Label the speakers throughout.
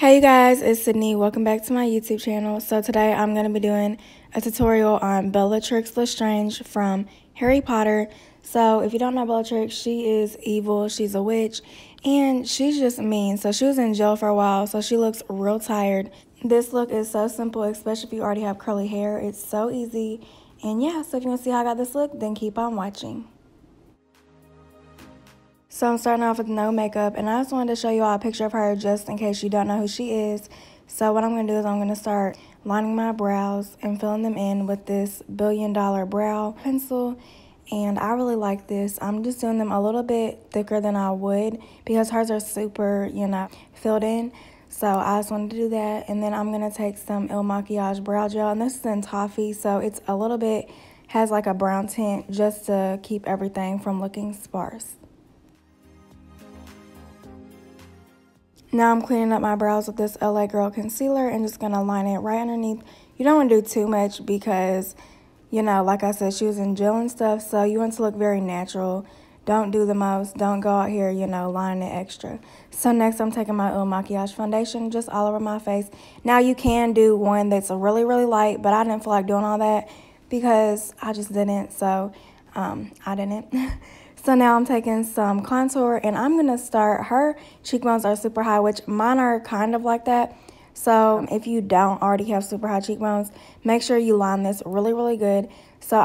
Speaker 1: Hey you guys, it's Sydney. Welcome back to my YouTube channel. So today I'm going to be doing a tutorial on Bellatrix Lestrange from Harry Potter. So if you don't know Bellatrix, she is evil, she's a witch, and she's just mean. So she was in jail for a while, so she looks real tired. This look is so simple, especially if you already have curly hair. It's so easy. And yeah, so if you want to see how I got this look, then keep on watching. So I'm starting off with no makeup, and I just wanted to show you all a picture of her just in case you don't know who she is. So what I'm going to do is I'm going to start lining my brows and filling them in with this $1 Billion brow pencil. And I really like this. I'm just doing them a little bit thicker than I would because hers are super, filled in. So I just wanted to do that. And then I'm going to take some Il Makiage brow gel, and this is in Toffee, so it's a little bit, has like a brown tint just to keep everything from looking sparse. Now I'm cleaning up my brows with this LA Girl concealer and just going to line it right underneath. You don't want to do too much because, like I said, she was in jail and stuff, so you want to look very natural. Don't do the most. Don't go out here, lining it extra. So next I'm taking my Il Makiage foundation just all over my face. Now you can do one that's really, really light, but I didn't feel like doing all that because I just didn't, so I didn't. So now I'm taking some contour, and I'm going to start, her cheekbones are super high, which mine are kind of like that. So if you don't already have super high cheekbones, make sure you line this really, really good. So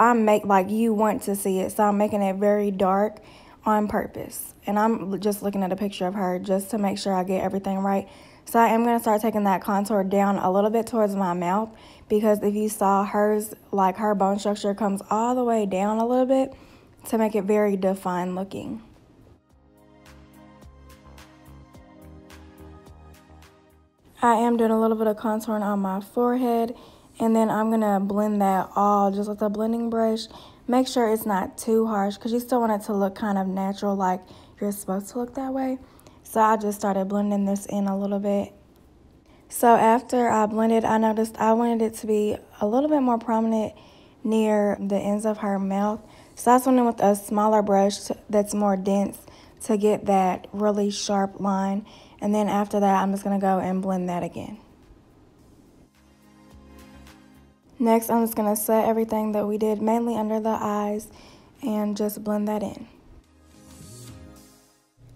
Speaker 1: like you want to see it. So I'm making it very dark on purpose. And I'm just looking at a picture of her just to make sure I get everything right. So I am going to start taking that contour down a little bit towards my mouth, because if you saw hers, like her bone structure comes all the way down a little bit to make it very defined looking. I am doing a little bit of contouring on my forehead, and then I'm gonna blend that all just with a blending brush. Make sure it's not too harsh because you still want it to look kind of natural, like you're supposed to look that way. So I just started blending this in a little bit. So after I blended, I noticed I wanted it to be a little bit more prominent near the ends of her mouth. So I just went in with a smaller brush that's more dense to get that really sharp line. And then after that, I'm just going to go and blend that again. Next, I'm just going to set everything that we did mainly under the eyes and just blend that in.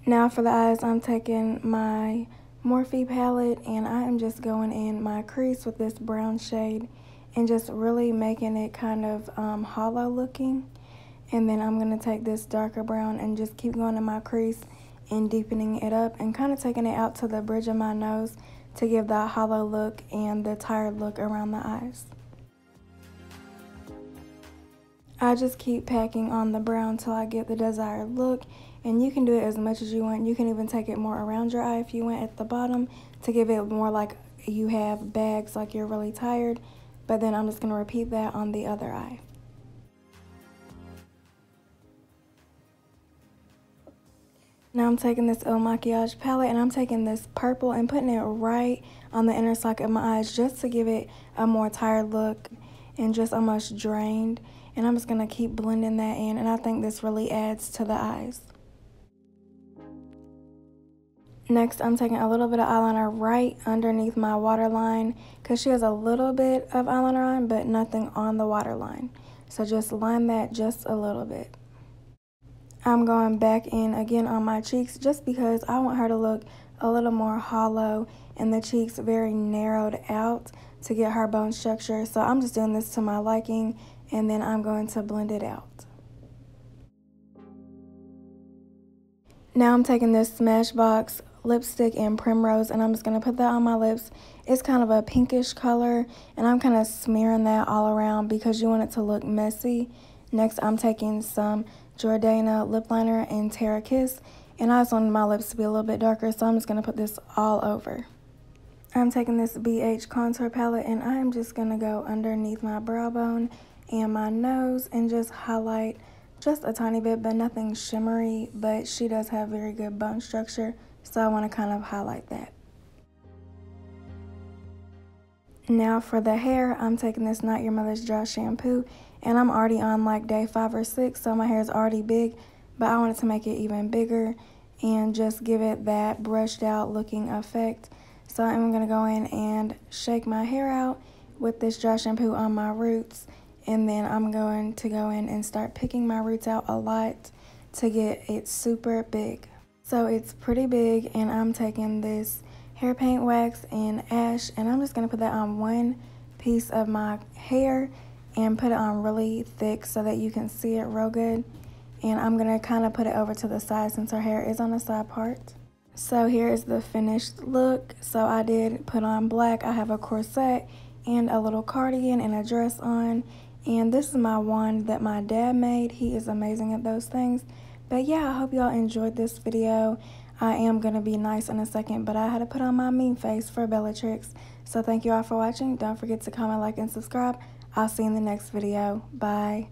Speaker 1: Now for the eyes, I'm taking my Morphe palette, and I am just going in my crease with this brown shade and just really making it kind of hollow looking. And then I'm going to take this darker brown and just keep going in my crease and deepening it up and kind of taking it out to the bridge of my nose to give that hollow look and the tired look around the eyes. I just keep packing on the brown till I get the desired look, and you can do it as much as you want. You can even take it more around your eye if you want at the bottom to give it more like you have bags, like you're really tired. But then I'm just going to repeat that on the other eye. Now I'm taking this Il Makiage palette, and I'm taking this purple and putting it right on the inner socket of my eyes just to give it a more tired look and just almost drained. And I'm just going to keep blending that in, and I think this really adds to the eyes. Next, I'm taking a little bit of eyeliner right underneath my waterline because she has a little bit of eyeliner on, but nothing on the waterline. So just line that just a little bit. I'm going back in again on my cheeks just because I want her to look a little more hollow and the cheeks very narrowed out to get her bone structure. So I'm just doing this to my liking, and then I'm going to blend it out. Now I'm taking this Smashbox lipstick in Primrose, and I'm just going to put that on my lips. It's kind of a pinkish color, and I'm kind of smearing that all around because you want it to look messy. Next, I'm taking some Jordana lip liner in Terra Kiss, and I just wanted my lips to be a little bit darker, so I'm just going to put this all over. I'm taking this BH contour palette, and I'm just going to go underneath my brow bone and my nose and just highlight just a tiny bit, but nothing shimmery, but she does have very good bone structure, so I want to kind of highlight that. Now for the hair, I'm taking this Not Your Mother's Dry shampoo, and I'm already on like day 5 or 6, so my hair is already big, but I wanted to make it even bigger and just give it that brushed out looking effect. So I'm going to go in and shake my hair out with this dry shampoo on my roots. And then I'm going to go in and start picking my roots out a lot to get it super big. So it's pretty big, and I'm taking this hair paint wax in ash, and I'm just going to put that on one piece of my hair and put it on really thick so that you can see it real good. And I'm going to kind of put it over to the side since her hair is on the side part. So here is the finished look. So I did put on black. I have a corset and a little cardigan and a dress on. And this is my wand that my dad made. He is amazing at those things. But yeah, I hope y'all enjoyed this video. I am going to be nice in a second, but I had to put on my mean face for Bellatrix. So thank you all for watching. Don't forget to comment, like, and subscribe. I'll see you in the next video. Bye.